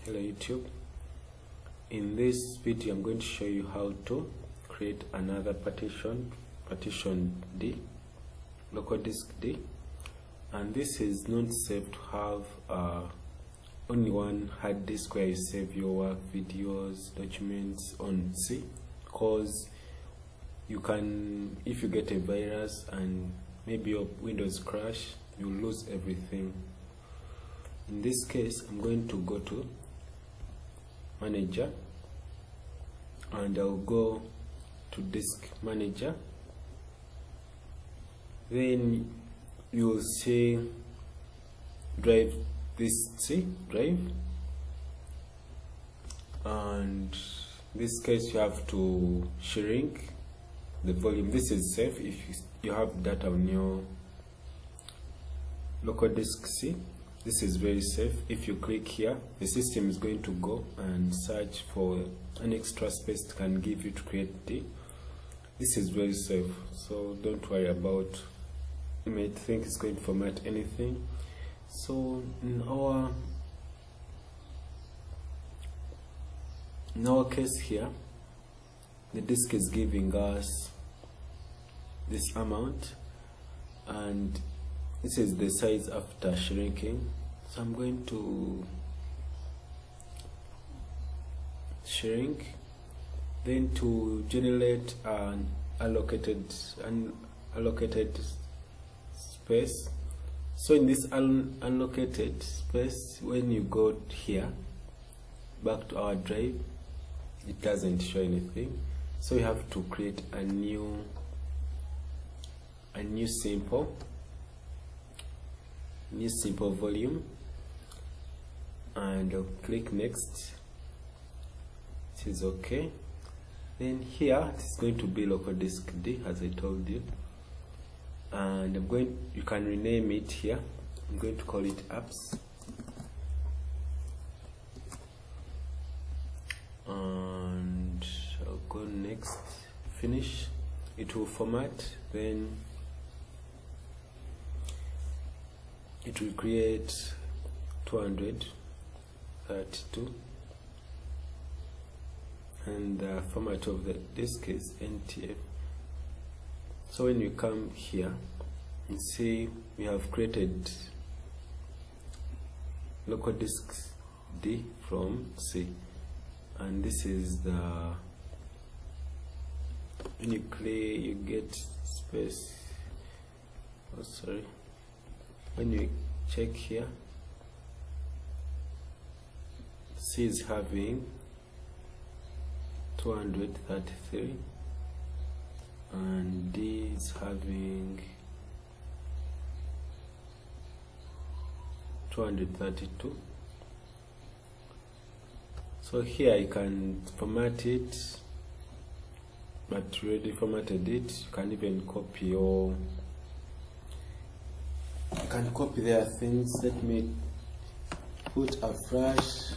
Hello YouTube. In this video I'm going to show you how to create another partition D, local disk D, and this is not safe to have only one hard disk where you save your work, videos, documents on C, because you can, if you get a virus and maybe your Windows crash, you lose everything. In this case I'm going to go to manager and I'll go to disk manager. Then you'll see drive, this C drive, and in this case you have to shrink the volume. This is safe if you have data on your local disk C. This is very safe. If you click here, the system is going to go and search for an extra space it can give you to create D. This is very safe, so don't worry about, you may think it's going to format anything. So in our case here, the disk is giving us this amount, and this is the size after shrinking. So I'm going to shrink, then to generate an allocated space. So in this unallocated space, when you go here back to our drive, it doesn't show anything. So you have to create a new simple volume, and I'll click next. It is okay. Then here it's going to be local disk D, as I told you, and you can rename it here. I'm going to call it apps, and I'll go next, finish. It will format, then it will create 232, and the format of the disk is NTF. So when you come here, you see we have created local disk D from C, and this is the, when you clear you get space. Oh sorry, when you check here, C is having 233 and D is having 232. So here I can format it, but already formatted it. You can even copy, or you can copy their things. Let me put a flash.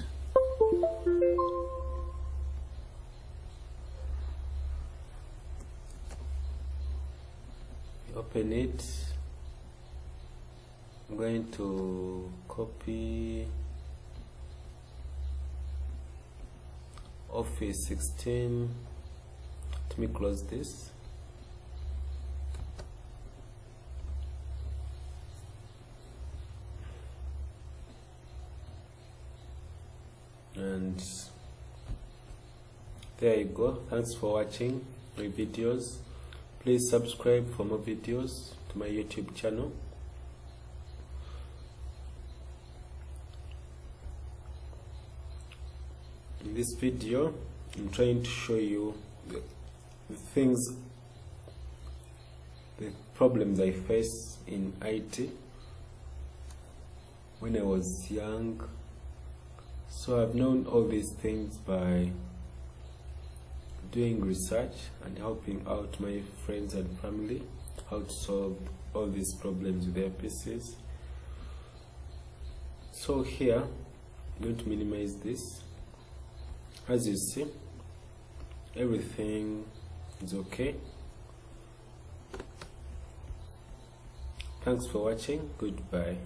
Open it. I'm going to copy Office 16. Let me close this. And there you go. Thanks for watching my videos. Please subscribe for more videos to my YouTube channel. In this video, I'm trying to show you the problems I face in IT when I was young. So I've known all these things by doing research and helping out my friends and family how to solve all these problems with their PCs. So here I'm going to minimize this. As you see, everything is okay. Thanks for watching. Goodbye.